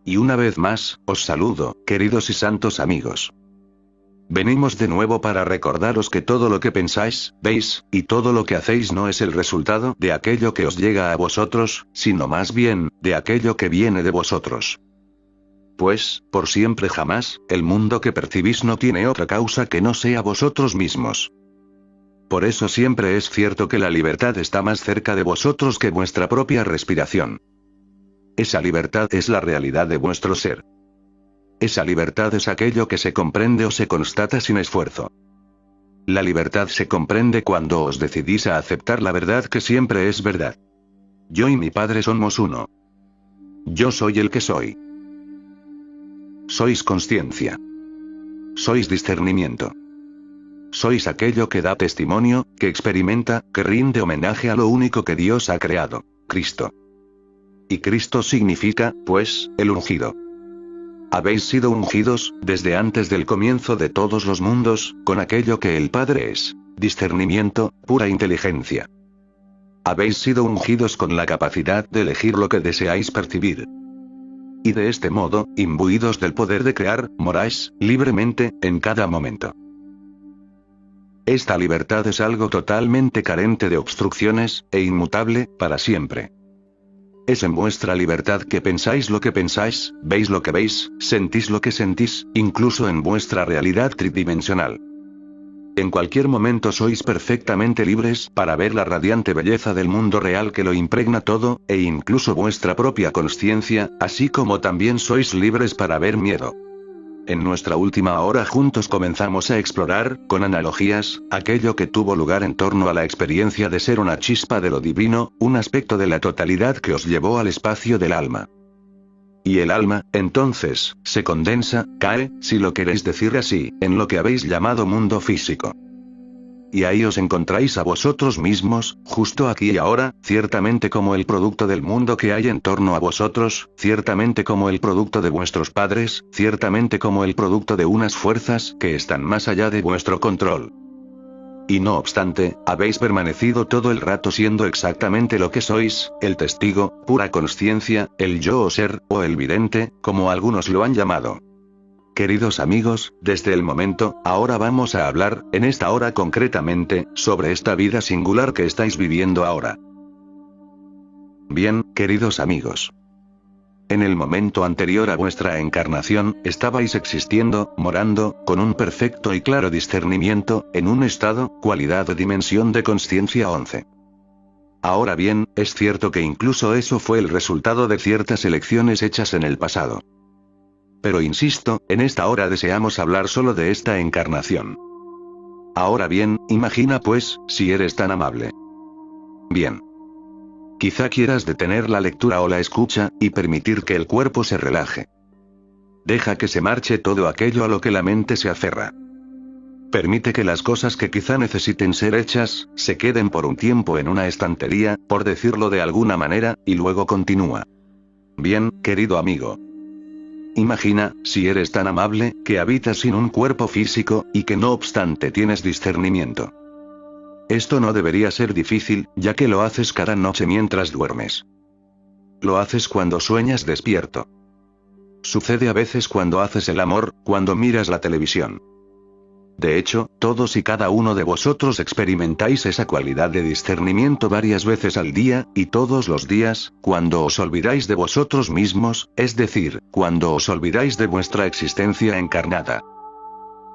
Y una vez más, os saludo, queridos y santos amigos. Venimos de nuevo para recordaros que todo lo que pensáis, veis, y todo lo que hacéis no es el resultado de aquello que os llega a vosotros, sino más bien, de aquello que viene de vosotros. Pues, por siempre jamás, el mundo que percibís no tiene otra causa que no sea vosotros mismos. Por eso siempre es cierto que la libertad está más cerca de vosotros que vuestra propia respiración. Esa libertad es la realidad de vuestro ser. Esa libertad es aquello que se comprende o se constata sin esfuerzo. La libertad se comprende cuando os decidís a aceptar la verdad que siempre es verdad. Yo y mi Padre somos uno. Yo soy el que soy. Sois consciencia. Sois discernimiento. Sois aquello que da testimonio, que experimenta, que rinde homenaje a lo único que Dios ha creado, Cristo. Y Cristo significa, pues, el ungido. Habéis sido ungidos, desde antes del comienzo de todos los mundos, con aquello que el Padre es: discernimiento, pura inteligencia. Habéis sido ungidos con la capacidad de elegir lo que deseáis percibir. Y de este modo, imbuidos del poder de crear, moráis, libremente, en cada momento. Esta libertad es algo totalmente carente de obstrucciones, e inmutable, para siempre. Es en vuestra libertad que pensáis lo que pensáis, veis lo que veis, sentís lo que sentís, incluso en vuestra realidad tridimensional. En cualquier momento sois perfectamente libres para ver la radiante belleza del mundo real que lo impregna todo, e incluso vuestra propia consciencia, así como también sois libres para ver miedo. En nuestra última hora juntos comenzamos a explorar, con analogías, aquello que tuvo lugar en torno a la experiencia de ser una chispa de lo divino, un aspecto de la totalidad que os llevó al espacio del alma. Y el alma, entonces, se condensa, cae, si lo queréis decir así, en lo que habéis llamado mundo físico. Y ahí os encontráis a vosotros mismos, justo aquí y ahora, ciertamente como el producto del mundo que hay en torno a vosotros, ciertamente como el producto de vuestros padres, ciertamente como el producto de unas fuerzas que están más allá de vuestro control. Y no obstante, habéis permanecido todo el rato siendo exactamente lo que sois, el testigo, pura consciencia, el yo o ser, o el vidente, como algunos lo han llamado. Queridos amigos, desde el momento, ahora vamos a hablar, en esta hora concretamente, sobre esta vida singular que estáis viviendo ahora. Bien, queridos amigos. En el momento anterior a vuestra encarnación, estabais existiendo, morando, con un perfecto y claro discernimiento, en un estado, cualidad o dimensión de consciencia 11. Ahora bien, es cierto que incluso eso fue el resultado de ciertas elecciones hechas en el pasado. Pero insisto, en esta hora deseamos hablar solo de esta encarnación. Ahora bien, imagina pues, si eres tan amable. Bien. Quizá quieras detener la lectura o la escucha, y permitir que el cuerpo se relaje. Deja que se marche todo aquello a lo que la mente se aferra. Permite que las cosas que quizá necesiten ser hechas, se queden por un tiempo en una estantería, por decirlo de alguna manera, y luego continúa. Bien, querido amigo. Imagina, si eres tan amable, que habitas sin un cuerpo físico, y que no obstante tienes discernimiento. Esto no debería ser difícil, ya que lo haces cada noche mientras duermes. Lo haces cuando sueñas despierto. Sucede a veces cuando haces el amor, cuando miras la televisión. De hecho, todos y cada uno de vosotros experimentáis esa cualidad de discernimiento varias veces al día, y todos los días, cuando os olvidáis de vosotros mismos, es decir, cuando os olvidáis de vuestra existencia encarnada.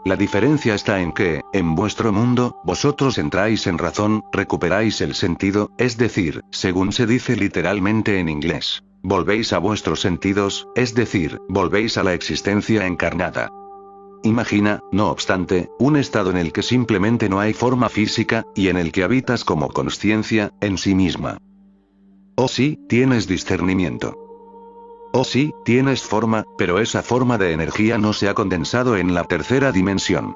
La diferencia está en que, en vuestro mundo, vosotros entráis en razón, recuperáis el sentido, es decir, según se dice literalmente en inglés, volvéis a vuestros sentidos, es decir, volvéis a la existencia encarnada. Imagina, no obstante, un estado en el que simplemente no hay forma física, y en el que habitas como consciencia, en sí misma. Oh sí, tienes discernimiento. Oh sí, tienes forma, pero esa forma de energía no se ha condensado en la tercera dimensión.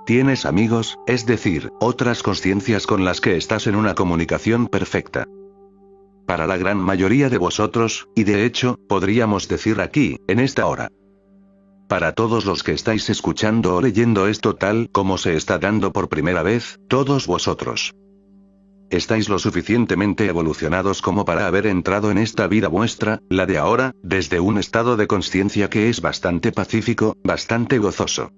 Tienes amigos, es decir, otras consciencias con las que estás en una comunicación perfecta. Para la gran mayoría de vosotros, y de hecho, podríamos decir aquí, en esta hora. Para todos los que estáis escuchando o leyendo esto tal como se está dando por primera vez, todos vosotros. Estáis lo suficientemente evolucionados como para haber entrado en esta vida vuestra, la de ahora, desde un estado de conciencia que es bastante pacífico, bastante gozoso.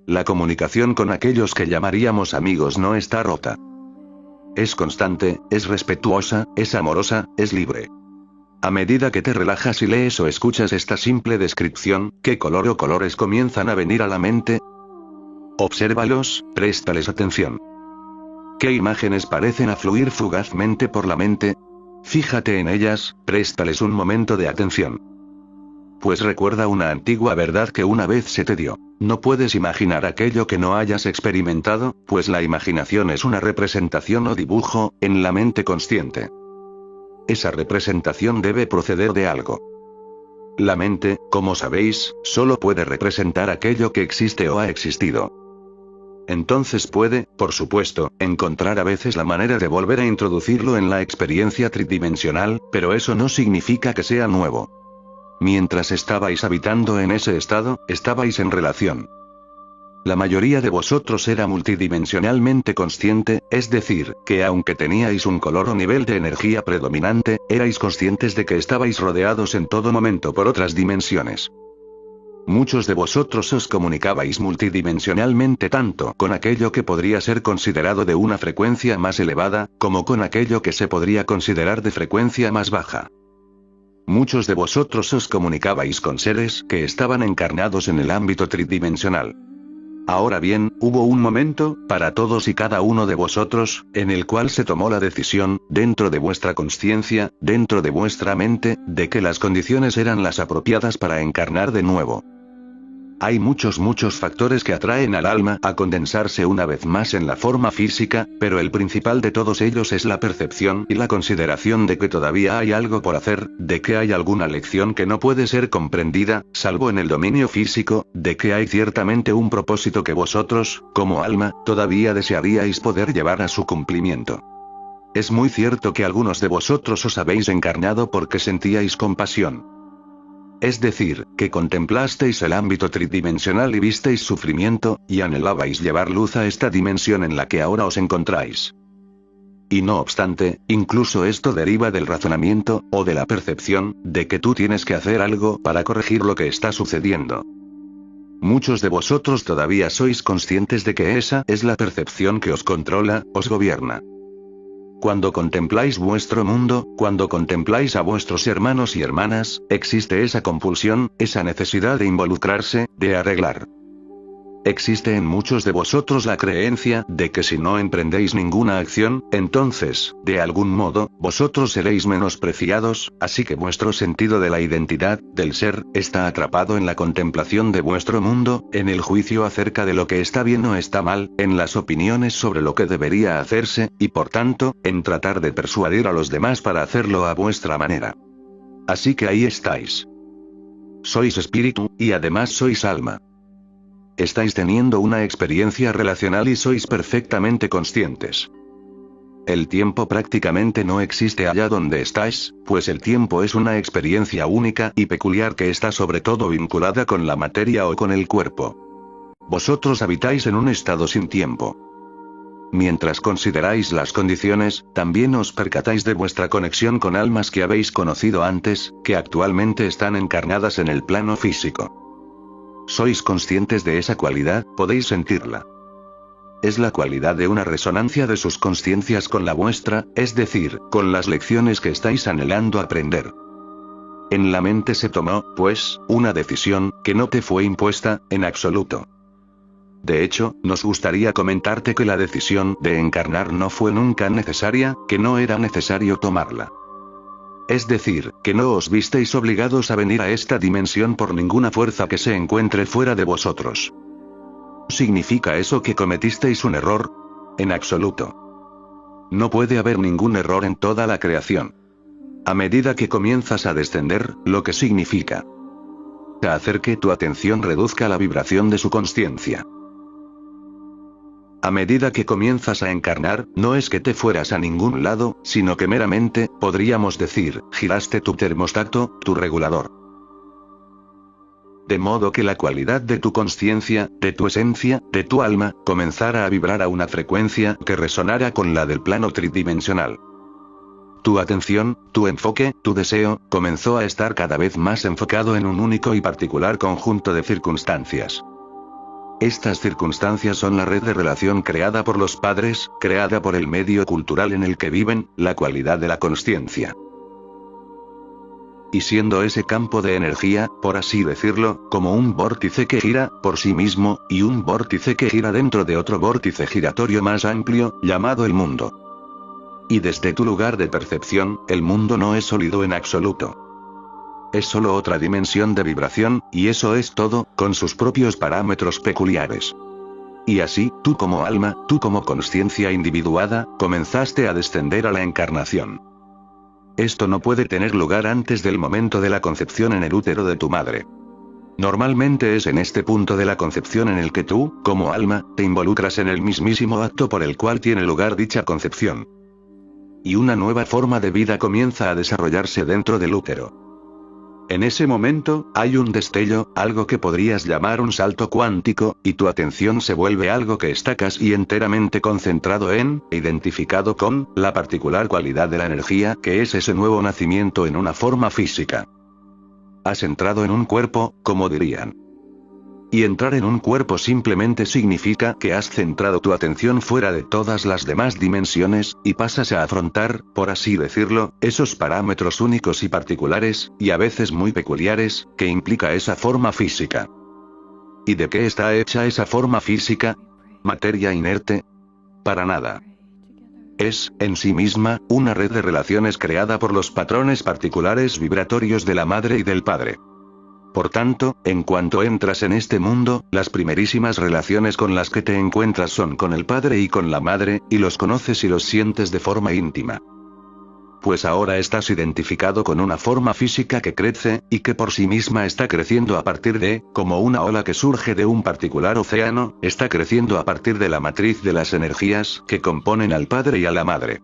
La comunicación con aquellos que llamaríamos amigos no está rota. Es constante, es respetuosa, es amorosa, es libre. A medida que te relajas y lees o escuchas esta simple descripción, ¿qué color o colores comienzan a venir a la mente? Obsérvalos, préstales atención. ¿Qué imágenes parecen afluir fugazmente por la mente? Fíjate en ellas, préstales un momento de atención. Pues recuerda una antigua verdad que una vez se te dio. No puedes imaginar aquello que no hayas experimentado, pues la imaginación es una representación o dibujo, en la mente consciente. Esa representación debe proceder de algo. La mente, como sabéis, solo puede representar aquello que existe o ha existido. Entonces puede, por supuesto, encontrar a veces la manera de volver a introducirlo en la experiencia tridimensional, pero eso no significa que sea nuevo. Mientras estabais habitando en ese estado, estabais en relación. La mayoría de vosotros era multidimensionalmente consciente, es decir, que aunque teníais un color o nivel de energía predominante, erais conscientes de que estabais rodeados en todo momento por otras dimensiones. Muchos de vosotros os comunicabais multidimensionalmente tanto con aquello que podría ser considerado de una frecuencia más elevada, como con aquello que se podría considerar de frecuencia más baja. Muchos de vosotros os comunicabais con seres que estaban encarnados en el ámbito tridimensional. Ahora bien, hubo un momento, para todos y cada uno de vosotros, en el cual se tomó la decisión, dentro de vuestra conciencia, dentro de vuestra mente, de que las condiciones eran las apropiadas para encarnar de nuevo. Hay muchos factores que atraen al alma a condensarse una vez más en la forma física, pero el principal de todos ellos es la percepción y la consideración de que todavía hay algo por hacer, de que hay alguna lección que no puede ser comprendida, salvo en el dominio físico, de que hay ciertamente un propósito que vosotros, como alma, todavía desearíais poder llevar a su cumplimiento. Es muy cierto que algunos de vosotros os habéis encarnado porque sentíais compasión. Es decir, que contemplasteis el ámbito tridimensional y visteis sufrimiento, y anhelabais llevar luz a esta dimensión en la que ahora os encontráis. Y no obstante, incluso esto deriva del razonamiento, o de la percepción, de que tú tienes que hacer algo para corregir lo que está sucediendo. Muchos de vosotros todavía sois conscientes de que esa es la percepción que os controla, os gobierna. Cuando contempláis vuestro mundo, cuando contempláis a vuestros hermanos y hermanas, existe esa compulsión, esa necesidad de involucrarse, de arreglar. Existe en muchos de vosotros la creencia de que si no emprendéis ninguna acción, entonces, de algún modo, vosotros seréis menospreciados, así que vuestro sentido de la identidad, del ser, está atrapado en la contemplación de vuestro mundo, en el juicio acerca de lo que está bien o está mal, en las opiniones sobre lo que debería hacerse, y por tanto, en tratar de persuadir a los demás para hacerlo a vuestra manera. Así que ahí estáis. Sois espíritu, y además sois alma. Estáis teniendo una experiencia relacional y sois perfectamente conscientes. El tiempo prácticamente no existe allá donde estáis, pues el tiempo es una experiencia única y peculiar que está sobre todo vinculada con la materia o con el cuerpo. Vosotros habitáis en un estado sin tiempo. Mientras consideráis las condiciones, también os percatáis de vuestra conexión con almas que habéis conocido antes, que actualmente están encarnadas en el plano físico. Sois conscientes de esa cualidad, podéis sentirla. Es la cualidad de una resonancia de sus conciencias con la vuestra, es decir, con las lecciones que estáis anhelando aprender. En la mente se tomó, pues, una decisión, que no te fue impuesta, en absoluto. De hecho, nos gustaría comentarte que la decisión de encarnar no fue nunca necesaria, que no era necesario tomarla. Es decir, que no os visteis obligados a venir a esta dimensión por ninguna fuerza que se encuentre fuera de vosotros. ¿Significa eso que cometisteis un error? En absoluto. No puede haber ningún error en toda la creación. A medida que comienzas a descender, lo que significa hacer que tu atención reduzca la vibración de su consciencia. A medida que comienzas a encarnar, no es que te fueras a ningún lado, sino que meramente, podríamos decir, giraste tu termostato, tu regulador. de modo que la cualidad de tu consciencia, de tu esencia, de tu alma, comenzara a vibrar a una frecuencia que resonara con la del plano tridimensional. Tu atención, tu enfoque, tu deseo, comenzó a estar cada vez más enfocado en un único y particular conjunto de circunstancias. Estas circunstancias son la red de relación creada por los padres, creada por el medio cultural en el que viven, la cualidad de la consciencia. Y siendo ese campo de energía, por así decirlo, como un vórtice que gira, por sí mismo, y un vórtice que gira dentro de otro vórtice giratorio más amplio, llamado el mundo. Y desde tu lugar de percepción, el mundo no es sólido en absoluto. Es solo otra dimensión de vibración, y eso es todo, con sus propios parámetros peculiares. Y así, tú como alma, tú como consciencia individuada, comenzaste a descender a la encarnación. Esto no puede tener lugar antes del momento de la concepción en el útero de tu madre. Normalmente es en este punto de la concepción en el que tú, como alma, te involucras en el mismísimo acto por el cual tiene lugar dicha concepción. Y una nueva forma de vida comienza a desarrollarse dentro del útero. En ese momento, hay un destello, algo que podrías llamar un salto cuántico, y tu atención se vuelve algo que está casi enteramente concentrado en, identificado con, la particular cualidad de la energía que es ese nuevo nacimiento en una forma física. Has entrado en un cuerpo, como dirían. Y entrar en un cuerpo simplemente significa que has centrado tu atención fuera de todas las demás dimensiones, y pasas a afrontar, por así decirlo, esos parámetros únicos y particulares, y a veces muy peculiares, que implica esa forma física. ¿Y de qué está hecha esa forma física? ¿Materia inerte? Para nada. Es, en sí misma, una red de relaciones creada por los patrones particulares vibratorios de la madre y del padre. Por tanto, en cuanto entras en este mundo, las primerísimas relaciones con las que te encuentras son con el padre y con la madre, y los conoces y los sientes de forma íntima. Pues ahora estás identificado con una forma física que crece, y que por sí misma está creciendo a partir de, como una ola que surge de un particular océano, está creciendo a partir de la matriz de las energías que componen al padre y a la madre.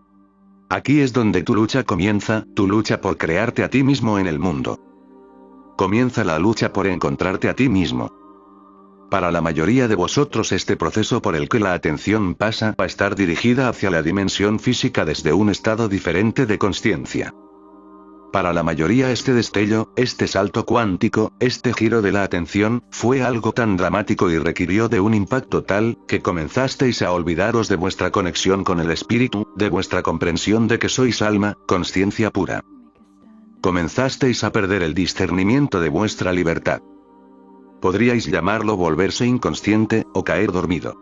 Aquí es donde tu lucha comienza, tu lucha por crearte a ti mismo en el mundo. Comienza la lucha por encontrarte a ti mismo. Para la mayoría de vosotros este proceso por el que la atención pasa a estar dirigida hacia la dimensión física desde un estado diferente de consciencia. Para la mayoría este destello, este salto cuántico, este giro de la atención, fue algo tan dramático y requirió de un impacto tal, que comenzasteis a olvidaros de vuestra conexión con el espíritu, de vuestra comprensión de que sois alma, consciencia pura. Comenzasteis a perder el discernimiento de vuestra libertad. Podríais llamarlo volverse inconsciente, o caer dormido.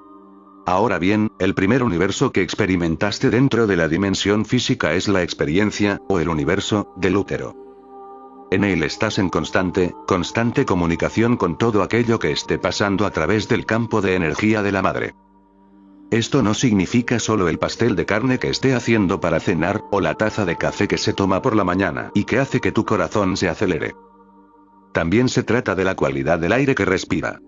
Ahora bien, el primer universo que experimentaste dentro de la dimensión física es la experiencia, o el universo, del útero. En él estás en constante comunicación con todo aquello que esté pasando a través del campo de energía de la madre. Esto no significa solo el pastel de carne que esté haciendo para cenar, o la taza de café que se toma por la mañana y que hace que tu corazón se acelere. También se trata de la cualidad del aire que respira.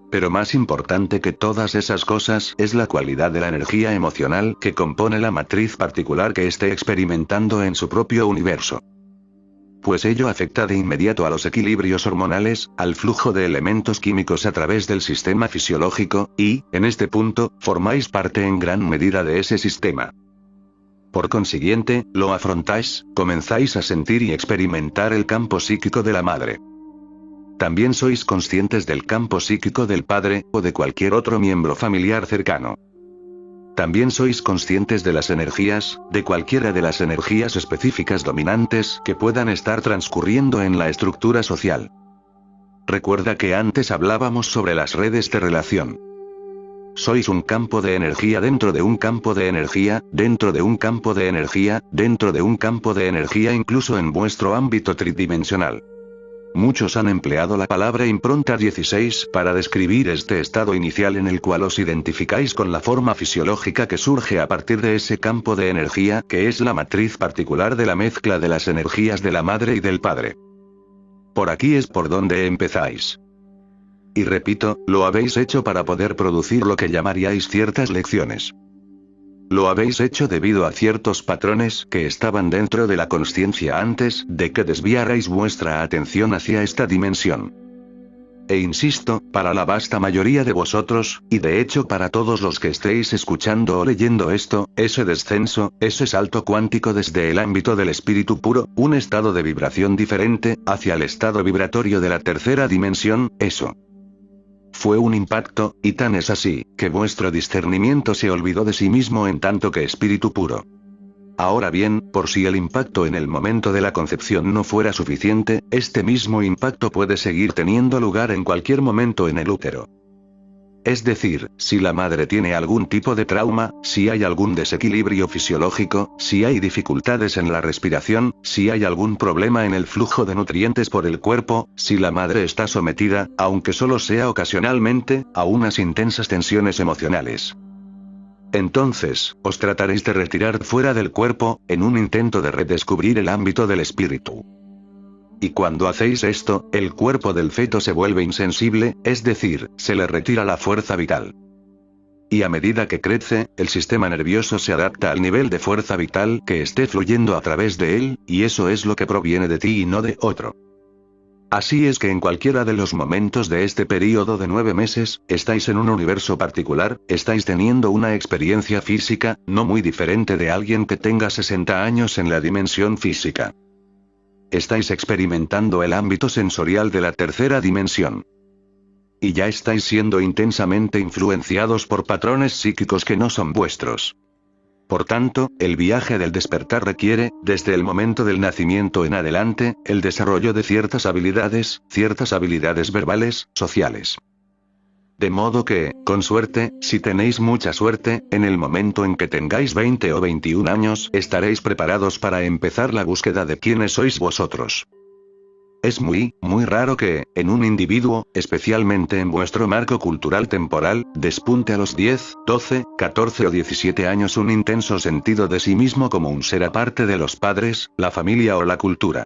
Pero más importante que todas esas cosas es la cualidad de la energía emocional que compone la matriz particular que esté experimentando en su propio universo. Pues ello afecta de inmediato a los equilibrios hormonales, al flujo de elementos químicos a través del sistema fisiológico, y, en este punto, formáis parte en gran medida de ese sistema. Por consiguiente, lo afrontáis, comenzáis a sentir y experimentar el campo psíquico de la madre. También sois conscientes del campo psíquico del padre, o de cualquier otro miembro familiar cercano. También sois conscientes de las energías, de cualquiera de las energías específicas dominantes que puedan estar transcurriendo en la estructura social. Recuerda que antes hablábamos sobre las redes de relación. Sois un campo de energía dentro de un campo de energía, dentro de un campo de energía, dentro de un campo de energía incluso en vuestro ámbito tridimensional. Muchos han empleado la palabra impronta 16 para describir este estado inicial en el cual os identificáis con la forma fisiológica que surge a partir de ese campo de energía que es la matriz particular de la mezcla de las energías de la madre y del padre. Por aquí es por donde empezáis. Y repito, lo habéis hecho para poder producir lo que llamaríais ciertas lecciones. Lo habéis hecho debido a ciertos patrones que estaban dentro de la consciencia antes de que desviarais vuestra atención hacia esta dimensión. E insisto, para la vasta mayoría de vosotros, y de hecho para todos los que estéis escuchando o leyendo esto, ese descenso, ese salto cuántico desde el ámbito del espíritu puro, un estado de vibración diferente, hacia el estado vibratorio de la tercera dimensión, eso fue un impacto, y tan es así, que vuestro discernimiento se olvidó de sí mismo en tanto que espíritu puro. Ahora bien, por si el impacto en el momento de la concepción no fuera suficiente, este mismo impacto puede seguir teniendo lugar en cualquier momento en el útero. Es decir, si la madre tiene algún tipo de trauma, si hay algún desequilibrio fisiológico, si hay dificultades en la respiración, si hay algún problema en el flujo de nutrientes por el cuerpo, si la madre está sometida, aunque solo sea ocasionalmente, a unas intensas tensiones emocionales. Entonces, os trataréis de retirar fuera del cuerpo, en un intento de redescubrir el ámbito del espíritu. Y cuando hacéis esto, el cuerpo del feto se vuelve insensible, es decir, se le retira la fuerza vital. Y a medida que crece, el sistema nervioso se adapta al nivel de fuerza vital que esté fluyendo a través de él, y eso es lo que proviene de ti y no de otro. Así es que en cualquiera de los momentos de este período de 9 meses, estáis en un universo particular, estáis teniendo una experiencia física, no muy diferente de alguien que tenga 60 años en la dimensión física. Estáis experimentando el ámbito sensorial de la tercera dimensión. Y ya estáis siendo intensamente influenciados por patrones psíquicos que no son vuestros. Por tanto, el viaje del despertar requiere, desde el momento del nacimiento en adelante, el desarrollo de ciertas habilidades verbales, sociales. De modo que, con suerte, si tenéis mucha suerte, en el momento en que tengáis 20 o 21 años, estaréis preparados para empezar la búsqueda de quiénes sois vosotros. Es muy raro que, en un individuo, especialmente en vuestro marco cultural temporal, despunte a los 10, 12, 14 o 17 años un intenso sentido de sí mismo como un ser aparte de los padres, la familia o la cultura.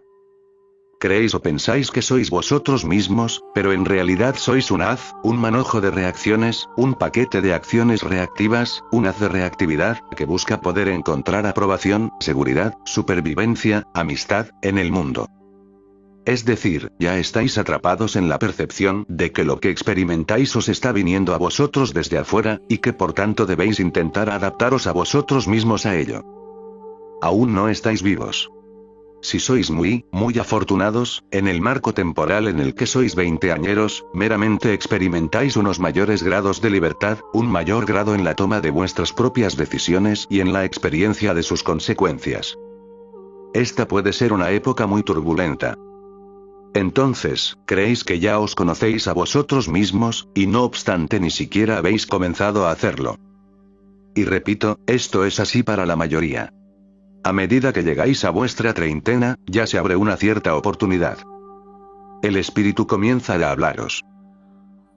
Creéis o pensáis que sois vosotros mismos, pero en realidad sois un haz, un manojo de reacciones, un paquete de acciones reactivas, un haz de reactividad, que busca poder encontrar aprobación, seguridad, supervivencia, amistad, en el mundo. Es decir, ya estáis atrapados en la percepción de que lo que experimentáis os está viniendo a vosotros desde afuera, y que por tanto debéis intentar adaptaros a vosotros mismos a ello. Aún no estáis vivos. Si sois muy afortunados, en el marco temporal en el que sois veinteañeros, meramente experimentáis unos mayores grados de libertad, un mayor grado en la toma de vuestras propias decisiones y en la experiencia de sus consecuencias. Esta puede ser una época muy turbulenta. Entonces, creéis que ya os conocéis a vosotros mismos, y no obstante ni siquiera habéis comenzado a hacerlo. Y repito, esto es así para la mayoría. A medida que llegáis a vuestra treintena, ya se abre una cierta oportunidad. El espíritu comienza a hablaros.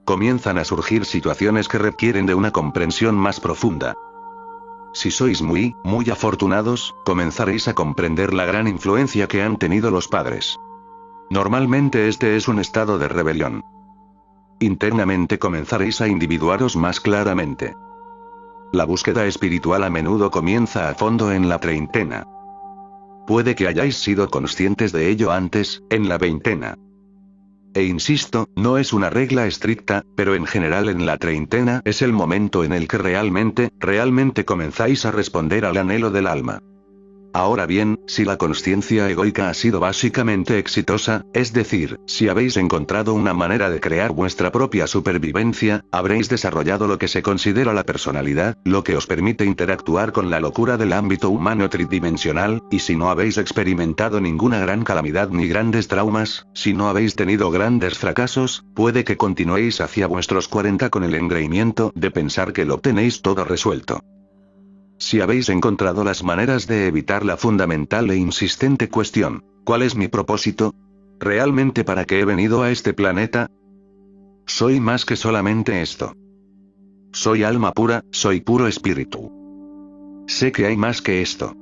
Comienzan a surgir situaciones que requieren de una comprensión más profunda. Si sois muy afortunados, comenzaréis a comprender la gran influencia que han tenido los padres. Normalmente este es un estado de rebelión. Internamente comenzaréis a individuaros más claramente. La búsqueda espiritual a menudo comienza a fondo en la treintena. Puede que hayáis sido conscientes de ello antes, en la veintena. E insisto, no es una regla estricta, pero en general en la treintena es el momento en el que realmente comenzáis a responder al anhelo del alma. Ahora bien, si la consciencia egoica ha sido básicamente exitosa, es decir, si habéis encontrado una manera de crear vuestra propia supervivencia, habréis desarrollado lo que se considera la personalidad, lo que os permite interactuar con la locura del ámbito humano tridimensional, y si no habéis experimentado ninguna gran calamidad ni grandes traumas, si no habéis tenido grandes fracasos, puede que continuéis hacia vuestros 40 con el engreimiento de pensar que lo tenéis todo resuelto. Si habéis encontrado las maneras de evitar la fundamental e insistente cuestión, ¿cuál es mi propósito? ¿Realmente para qué he venido a este planeta? Soy más que solamente esto. Soy alma pura, soy puro espíritu. Sé que hay más que esto.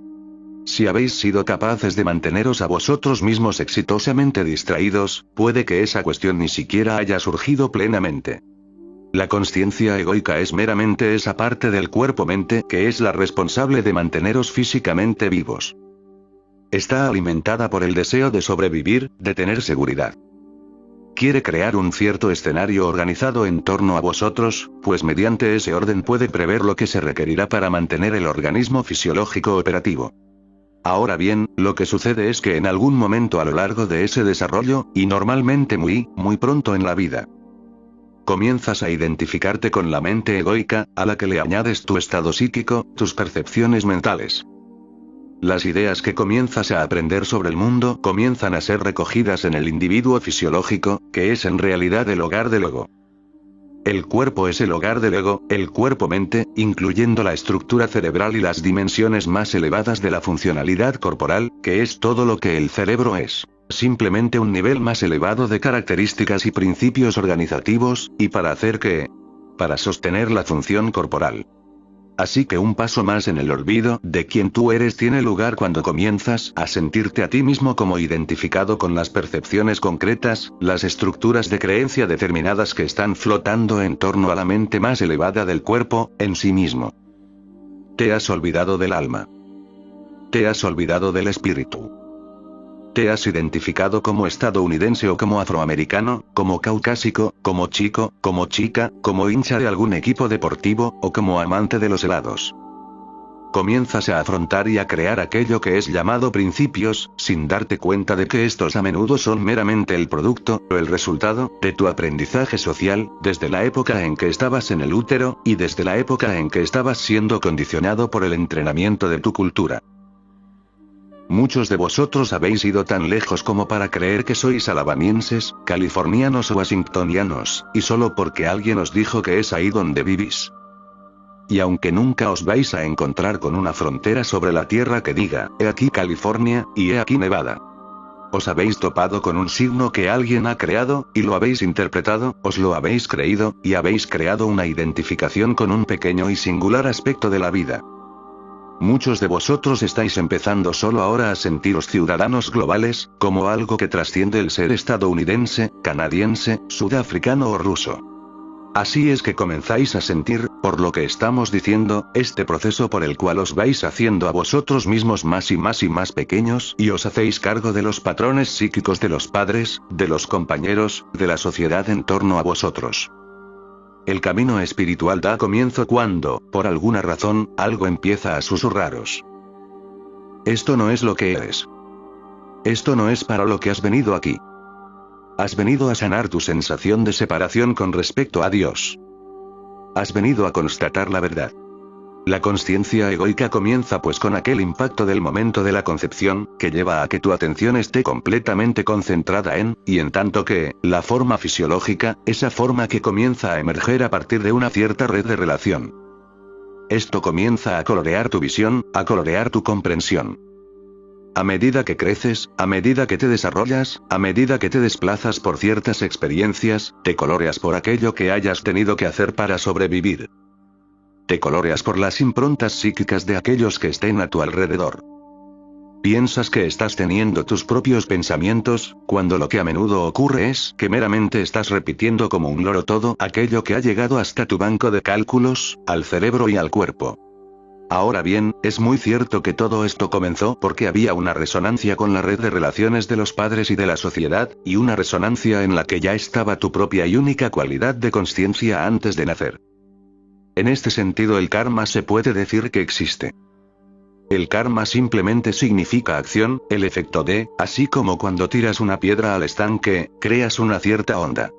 Si habéis sido capaces de manteneros a vosotros mismos exitosamente distraídos, puede que esa cuestión ni siquiera haya surgido plenamente. La consciencia egoica es meramente esa parte del cuerpo-mente que es la responsable de manteneros físicamente vivos. Está alimentada por el deseo de sobrevivir, de tener seguridad. quiere crear un cierto escenario organizado en torno a vosotros, pues mediante ese orden puede prever lo que se requerirá para mantener el organismo fisiológico operativo. Ahora bien, lo que sucede es que en algún momento a lo largo de ese desarrollo, y normalmente muy pronto en la vida, comienzas a identificarte con la mente egoica, a la que le añades tu estado psíquico, tus percepciones mentales. Las ideas que comienzas a aprender sobre el mundo comienzan a ser recogidas en el individuo fisiológico, que es en realidad el hogar del ego. El cuerpo es el hogar del ego, el cuerpo-mente, incluyendo la estructura cerebral y las dimensiones más elevadas de la funcionalidad corporal, que es todo lo que el cerebro es. Simplemente un nivel más elevado de características y principios organizativos, y para hacer qué? Para sostener la función corporal. Así que un paso más en el olvido de quién tú eres tiene lugar cuando comienzas a sentirte a ti mismo como identificado con las percepciones concretas, las estructuras de creencia determinadas que están flotando en torno a la mente más elevada del cuerpo, en sí mismo. Te has olvidado del alma. Te has olvidado del espíritu. Te has identificado como estadounidense o como afroamericano, como caucásico, como chico, como chica, como hincha de algún equipo deportivo, o como amante de los helados. Comienzas a afrontar y a crear aquello que es llamado principios, sin darte cuenta de que estos a menudo son meramente el producto, o el resultado, de tu aprendizaje social, desde la época en que estabas en el útero, y desde la época en que estabas siendo condicionado por el entrenamiento de tu cultura. Muchos de vosotros habéis ido tan lejos como para creer que sois alabamienses, californianos o washingtonianos, y solo porque alguien os dijo que es ahí donde vivís. Y aunque nunca os vais a encontrar con una frontera sobre la tierra que diga, he aquí California, y he aquí Nevada. Os habéis topado con un signo que alguien ha creado, y lo habéis interpretado, os lo habéis creído, y habéis creado una identificación con un pequeño y singular aspecto de la vida. Muchos de vosotros estáis empezando solo ahora a sentiros ciudadanos globales, como algo que trasciende el ser estadounidense, canadiense, sudafricano o ruso. Así es que comenzáis a sentir, por lo que estamos diciendo, este proceso por el cual os vais haciendo a vosotros mismos más y más pequeños, y os hacéis cargo de los patrones psíquicos de los padres, de los compañeros, de la sociedad en torno a vosotros. El camino espiritual da comienzo cuando, por alguna razón, algo empieza a susurraros. Esto no es lo que eres. Esto no es para lo que has venido aquí. Has venido a sanar tu sensación de separación con respecto a Dios. Has venido a constatar la verdad. La consciencia egoica comienza pues con aquel impacto del momento de la concepción, que lleva a que tu atención esté completamente concentrada en, y en tanto que, la forma fisiológica, esa forma que comienza a emerger a partir de una cierta red de relación. Esto comienza a colorear tu visión, a colorear tu comprensión. A medida que creces, a medida que te desarrollas, a medida que te desplazas por ciertas experiencias, te coloreas por aquello que hayas tenido que hacer para sobrevivir. Te coloreas por las improntas psíquicas de aquellos que estén a tu alrededor. Piensas que estás teniendo tus propios pensamientos, cuando lo que a menudo ocurre es que meramente estás repitiendo como un loro todo aquello que ha llegado hasta tu banco de cálculos, al cerebro y al cuerpo. Ahora bien, es muy cierto que todo esto comenzó porque había una resonancia con la red de relaciones de los padres y de la sociedad, y una resonancia en la que ya estaba tu propia y única cualidad de consciencia antes de nacer. En este sentido el karma se puede decir que existe. El karma simplemente significa acción, el efecto de, así como cuando tiras una piedra al estanque, creas una cierta onda.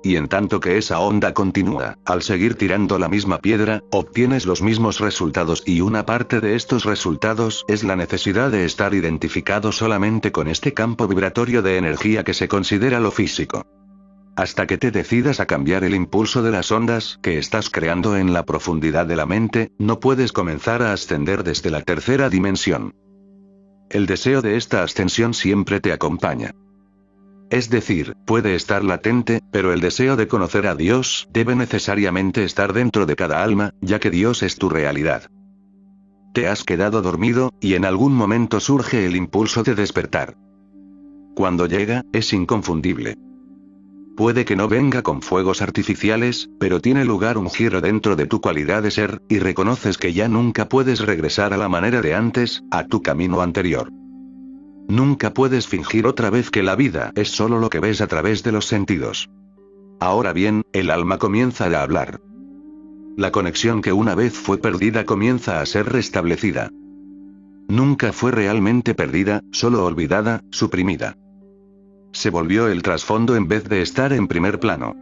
Y en tanto que esa onda continúa, al seguir tirando la misma piedra, obtienes los mismos resultados y una parte de estos resultados es la necesidad de estar identificado solamente con este campo vibratorio de energía que se considera lo físico. Hasta que te decidas a cambiar el impulso de las ondas que estás creando en la profundidad de la mente, no puedes comenzar a ascender desde la tercera dimensión. El deseo de esta ascensión siempre te acompaña. Es decir, puede estar latente, pero el deseo de conocer a Dios debe necesariamente estar dentro de cada alma, ya que Dios es tu realidad. Te has quedado dormido, y en algún momento surge el impulso de despertar. Cuando llega, es inconfundible. Puede que no venga con fuegos artificiales, pero tiene lugar un giro dentro de tu cualidad de ser, y reconoces que ya nunca puedes regresar a la manera de antes, a tu camino anterior. Nunca puedes fingir otra vez que la vida es solo lo que ves a través de los sentidos. Ahora bien, el alma comienza a hablar. La conexión que una vez fue perdida comienza a ser restablecida. Nunca fue realmente perdida, solo olvidada, suprimida. Se volvió el trasfondo en vez de estar en primer plano.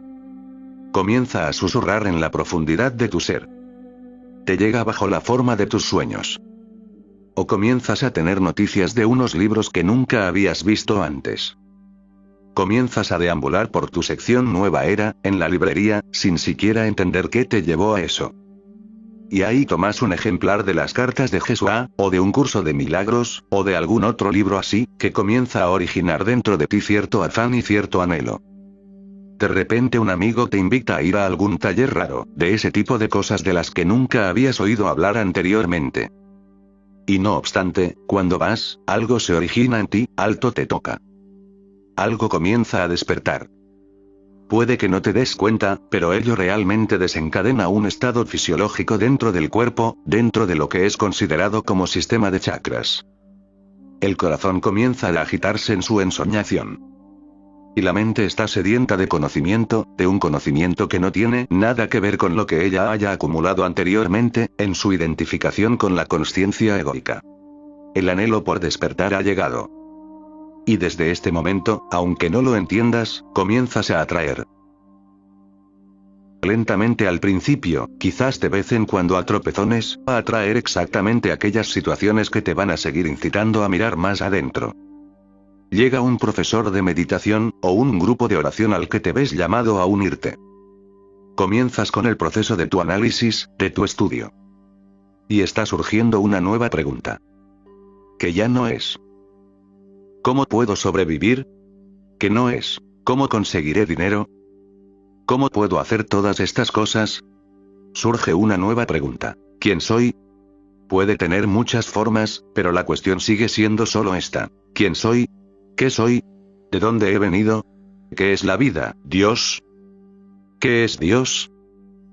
Comienza a susurrar en la profundidad de tu ser. Te llega bajo la forma de tus sueños. O comienzas a tener noticias de unos libros que nunca habías visto antes. Comienzas a deambular por tu sección Nueva Era, en la librería, sin siquiera entender qué te llevó a eso. Y ahí tomas un ejemplar de las cartas de Jesús, o de un curso de milagros, o de algún otro libro así, que comienza a originar dentro de ti cierto afán y cierto anhelo. De repente un amigo te invita a ir a algún taller raro, de ese tipo de cosas de las que nunca habías oído hablar anteriormente. Y no obstante, cuando vas, algo se origina en ti, algo te toca. Algo comienza a despertar. Puede que no te des cuenta, pero ello realmente desencadena un estado fisiológico dentro del cuerpo, dentro de lo que es considerado como sistema de chakras. El corazón comienza a agitarse en su ensoñación. Y la mente está sedienta de conocimiento, de un conocimiento que no tiene nada que ver con lo que ella haya acumulado anteriormente, en su identificación con la consciencia egoica. El anhelo por despertar ha llegado. Y desde este momento, aunque no lo entiendas, comienzas a atraer. Lentamente al principio, quizás de vez en cuando a tropezones, a atraer exactamente aquellas situaciones que te van a seguir incitando a mirar más adentro. Llega un profesor de meditación, o un grupo de oración al que te ves llamado a unirte. Comienzas con el proceso de tu análisis, de tu estudio. Y está surgiendo una nueva pregunta. Que ya no es ¿cómo puedo sobrevivir? Que no es ¿cómo conseguiré dinero? ¿Cómo puedo hacer todas estas cosas? Surge una nueva pregunta. ¿Quién soy? Puede tener muchas formas, pero la cuestión sigue siendo solo esta. ¿Quién soy? ¿Qué soy? ¿De dónde he venido? ¿Qué es la vida, Dios? ¿Qué es Dios?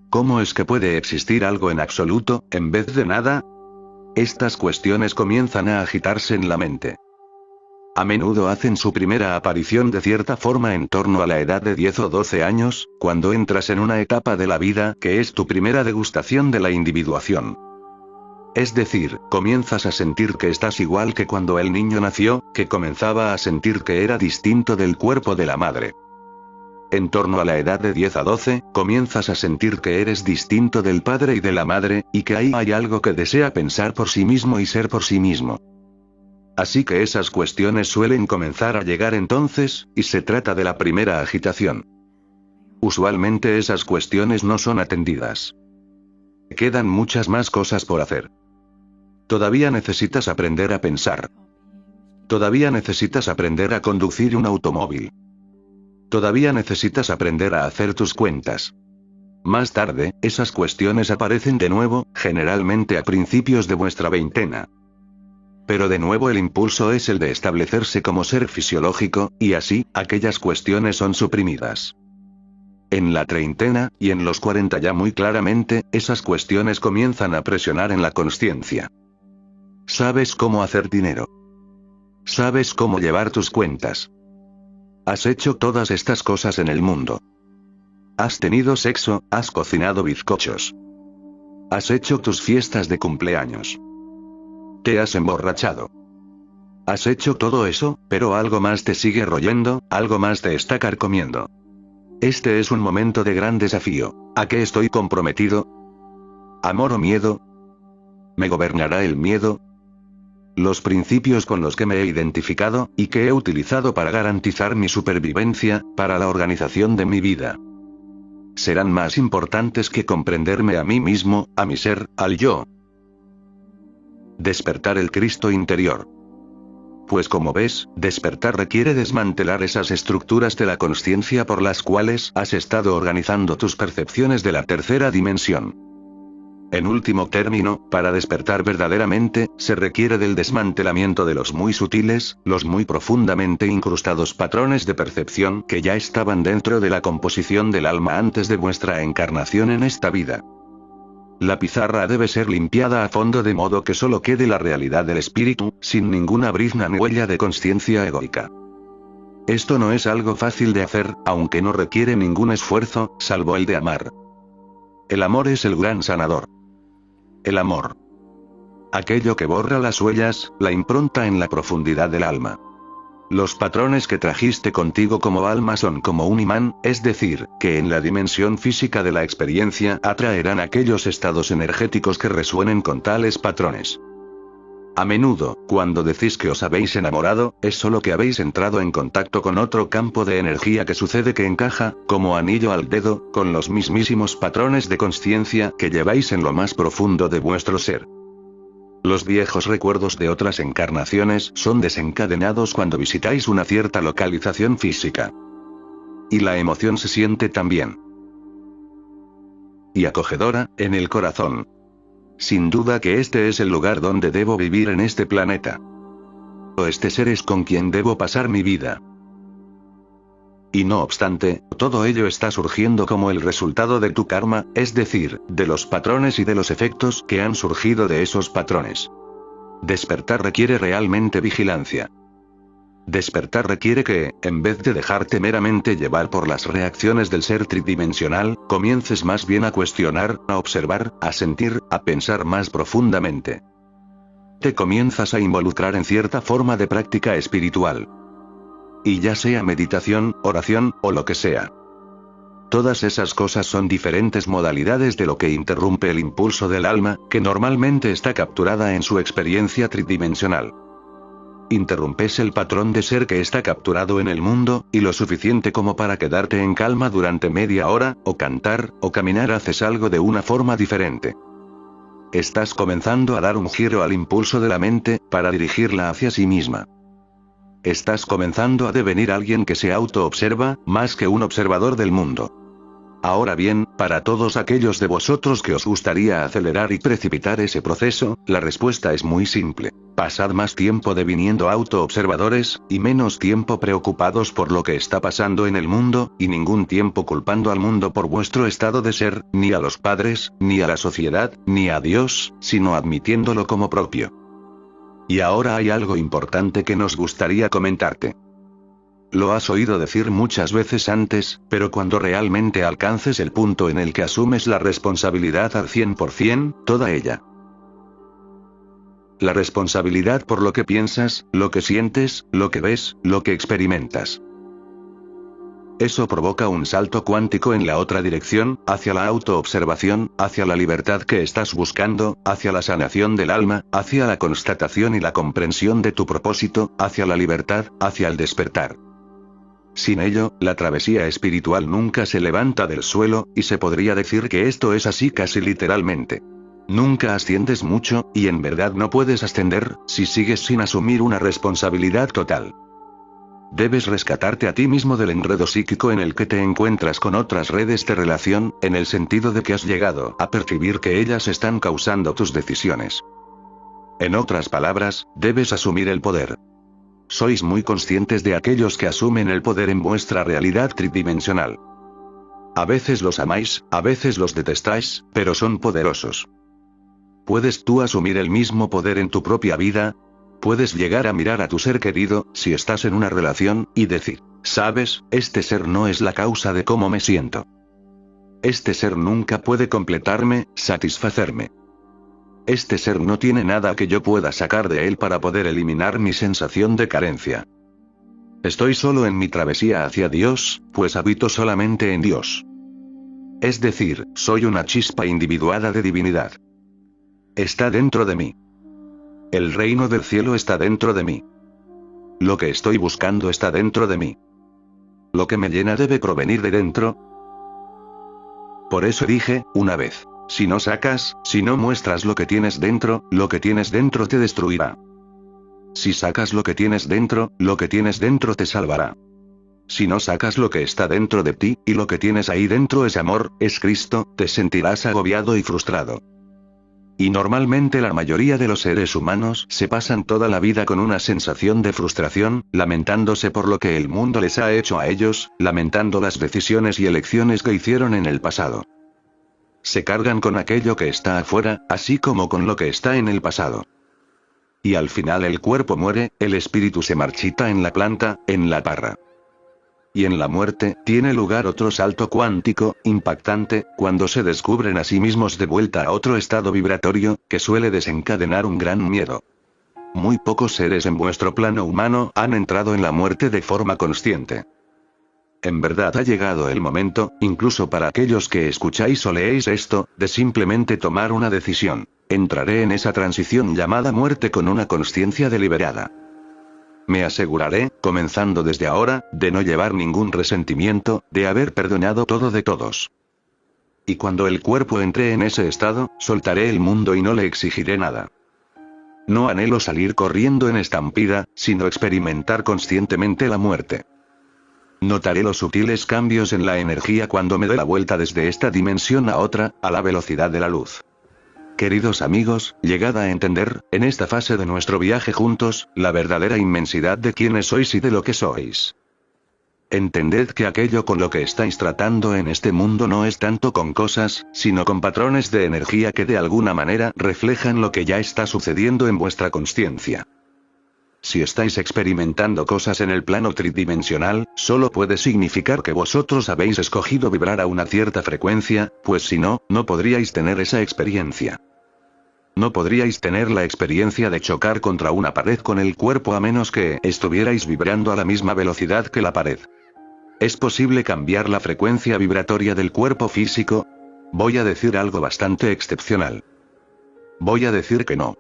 ¿Cómo es que puede existir algo en absoluto, en vez de nada? Estas cuestiones comienzan a agitarse en la mente. A menudo hacen su primera aparición de cierta forma en torno a la edad de 10 o 12 años, cuando entras en una etapa de la vida que es tu primera degustación de la individuación. Es decir, comienzas a sentir que estás igual que cuando el niño nació, que comenzaba a sentir que era distinto del cuerpo de la madre. En torno a la edad de 10 a 12, comienzas a sentir que eres distinto del padre y de la madre, y que ahí hay algo que desea pensar por sí mismo y ser por sí mismo. Así que esas cuestiones suelen comenzar a llegar entonces, y se trata de la primera agitación. Usualmente esas cuestiones no son atendidas. Quedan muchas más cosas por hacer. Todavía necesitas aprender a pensar. Todavía necesitas aprender a conducir un automóvil. Todavía necesitas aprender a hacer tus cuentas. Más tarde, esas cuestiones aparecen de nuevo, generalmente a principios de vuestra veintena. Pero de nuevo el impulso es el de establecerse como ser fisiológico, y así, aquellas cuestiones son suprimidas. En la treintena, y en los 40 ya muy claramente, esas cuestiones comienzan a presionar en la consciencia. Sabes cómo hacer dinero. Sabes cómo llevar tus cuentas. Has hecho todas estas cosas en el mundo. Has tenido sexo, has cocinado bizcochos. Has hecho tus fiestas de cumpleaños. Te has emborrachado. Has hecho todo eso, pero algo más te sigue royendo, algo más te está carcomiendo. Este es un momento de gran desafío. ¿A qué estoy comprometido? ¿Amor o miedo? ¿Me gobernará el miedo? Los principios con los que me he identificado, y que he utilizado para garantizar mi supervivencia, para la organización de mi vida. Serán más importantes que comprenderme a mí mismo, a mi ser, al yo. Despertar el Cristo interior. Pues como ves, despertar requiere desmantelar esas estructuras de la consciencia por las cuales has estado organizando tus percepciones de la tercera dimensión. En último término, para despertar verdaderamente, se requiere del desmantelamiento de los muy sutiles, los muy profundamente incrustados patrones de percepción que ya estaban dentro de la composición del alma antes de vuestra encarnación en esta vida. La pizarra debe ser limpiada a fondo de modo que solo quede la realidad del espíritu, sin ninguna brizna ni huella de consciencia egoica. Esto no es algo fácil de hacer, aunque no requiere ningún esfuerzo, salvo el de amar. El amor es el gran sanador. El amor. Aquello que borra las huellas, la impronta en la profundidad del alma. Los patrones que trajiste contigo como alma son como un imán, es decir, que en la dimensión física de la experiencia atraerán aquellos estados energéticos que resuenen con tales patrones. A menudo, cuando decís que os habéis enamorado, es solo que habéis entrado en contacto con otro campo de energía que sucede que encaja, como anillo al dedo, con los mismísimos patrones de consciencia que lleváis en lo más profundo de vuestro ser. Los viejos recuerdos de otras encarnaciones son desencadenados cuando visitáis una cierta localización física. Y la emoción se siente también. Y acogedora, en el corazón. Sin duda que este es el lugar donde debo vivir en este planeta. O este ser es con quien debo pasar mi vida. Y no obstante, todo ello está surgiendo como el resultado de tu karma, es decir, de los patrones y de los efectos que han surgido de esos patrones. Despertar requiere realmente vigilancia. Despertar requiere que, en vez de dejarte meramente llevar por las reacciones del ser tridimensional, comiences más bien a cuestionar, a observar, a sentir, a pensar más profundamente. Te comienzas a involucrar en cierta forma de práctica espiritual. Y ya sea meditación, oración, o lo que sea. Todas esas cosas son diferentes modalidades de lo que interrumpe el impulso del alma, que normalmente está capturada en su experiencia tridimensional. Interrumpes el patrón de ser que está capturado en el mundo, y lo suficiente como para quedarte en calma durante media hora, o cantar, o caminar haces algo de una forma diferente. Estás comenzando a dar un giro al impulso de la mente, para dirigirla hacia sí misma. Estás comenzando a devenir alguien que se auto-observa, más que un observador del mundo. Ahora bien, para todos aquellos de vosotros que os gustaría acelerar y precipitar ese proceso, la respuesta es muy simple. Pasad más tiempo deviniendo auto-observadores, y menos tiempo preocupados por lo que está pasando en el mundo, y ningún tiempo culpando al mundo por vuestro estado de ser, ni a los padres, ni a la sociedad, ni a Dios, sino admitiéndolo como propio. Y ahora hay algo importante que nos gustaría comentarte. Lo has oído decir muchas veces antes, pero cuando realmente alcances el punto en el que asumes la responsabilidad al 100%, toda ella. La responsabilidad por lo que piensas, lo que sientes, lo que ves, lo que experimentas. Eso provoca un salto cuántico en la otra dirección, hacia la autoobservación, hacia la libertad que estás buscando, hacia la sanación del alma, hacia la constatación y la comprensión de tu propósito, hacia la libertad, hacia el despertar. Sin ello, la travesía espiritual nunca se levanta del suelo, y se podría decir que esto es así casi literalmente. Nunca asciendes mucho, y en verdad no puedes ascender, si sigues sin asumir una responsabilidad total. Debes rescatarte a ti mismo del enredo psíquico en el que te encuentras con otras redes de relación, en el sentido de que has llegado a percibir que ellas están causando tus decisiones. En otras palabras, debes asumir el poder. Sois muy conscientes de aquellos que asumen el poder en vuestra realidad tridimensional. A veces los amáis, a veces los detestáis, pero son poderosos. ¿Puedes tú asumir el mismo poder en tu propia vida? Puedes llegar a mirar a tu ser querido, si estás en una relación, y decir, ¿sabes? Este ser no es la causa de cómo me siento. Este ser nunca puede completarme, satisfacerme. Este ser no tiene nada que yo pueda sacar de él para poder eliminar mi sensación de carencia. Estoy solo en mi travesía hacia Dios, pues habito solamente en Dios. Es decir, soy una chispa individuada de divinidad. Está dentro de mí. El reino del cielo está dentro de mí. Lo que estoy buscando está dentro de mí. Lo que me llena debe provenir de dentro. Por eso dije, una vez, si no sacas, si no muestras lo que tienes dentro te destruirá. Si sacas lo que tienes dentro te salvará. Si no sacas lo que está dentro de ti, y lo que tienes ahí dentro es amor, es Cristo, te sentirás agobiado y frustrado. Y normalmente la mayoría de los seres humanos se pasan toda la vida con una sensación de frustración, lamentándose por lo que el mundo les ha hecho a ellos, lamentando las decisiones y elecciones que hicieron en el pasado. se cargan con aquello que está afuera, así como con lo que está en el pasado. Y al final el cuerpo muere, el espíritu se marchita en la planta, en la parra. Y en la muerte, tiene lugar otro salto cuántico, impactante, cuando se descubren a sí mismos de vuelta a otro estado vibratorio, que suele desencadenar un gran miedo. Muy pocos seres en vuestro plano humano han entrado en la muerte de forma consciente. En verdad ha llegado el momento, incluso para aquellos que escucháis o leéis esto, de simplemente tomar una decisión. Entraré en esa transición llamada muerte con una conciencia deliberada. Me aseguraré, comenzando desde ahora, de no llevar ningún resentimiento, de haber perdonado todo de todos. Y cuando el cuerpo entre en ese estado, soltaré el mundo y no le exigiré nada. No anhelo salir corriendo en estampida, sino experimentar conscientemente la muerte. Notaré los sutiles cambios en la energía cuando me dé la vuelta desde esta dimensión a otra, a la velocidad de la luz. Queridos amigos, llegad a entender, en esta fase de nuestro viaje juntos, la verdadera inmensidad de quiénes sois y de lo que sois. Entended que aquello con lo que estáis tratando en este mundo no es tanto con cosas, sino con patrones de energía que de alguna manera reflejan lo que ya está sucediendo en vuestra consciencia. Si estáis experimentando cosas en el plano tridimensional, solo puede significar que vosotros habéis escogido vibrar a una cierta frecuencia, pues si no, no podríais tener esa experiencia. No podríais tener la experiencia de chocar contra una pared con el cuerpo a menos que estuvierais vibrando a la misma velocidad que la pared. ¿Es posible cambiar la frecuencia vibratoria del cuerpo físico? Voy a decir algo bastante excepcional. Voy a decir que no.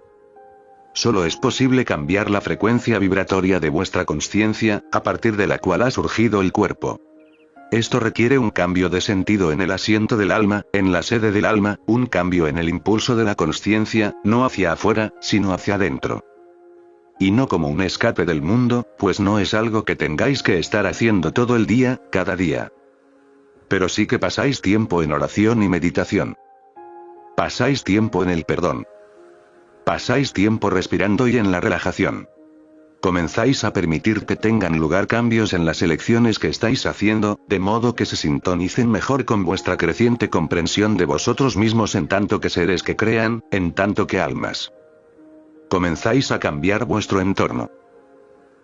Solo es posible cambiar la frecuencia vibratoria de vuestra consciencia, a partir de la cual ha surgido el cuerpo. Esto requiere un cambio de sentido en el asiento del alma, en la sede del alma, un cambio en el impulso de la consciencia, no hacia afuera, sino hacia adentro. Y no como un escape del mundo, pues no es algo que tengáis que estar haciendo todo el día, cada día. Pero sí que pasáis tiempo en oración y meditación. Pasáis tiempo en el perdón. Pasáis tiempo respirando y en la relajación. Comenzáis a permitir que tengan lugar cambios en las elecciones que estáis haciendo, de modo que se sintonicen mejor con vuestra creciente comprensión de vosotros mismos en tanto que seres que crean, en tanto que almas. Comenzáis a cambiar vuestro entorno.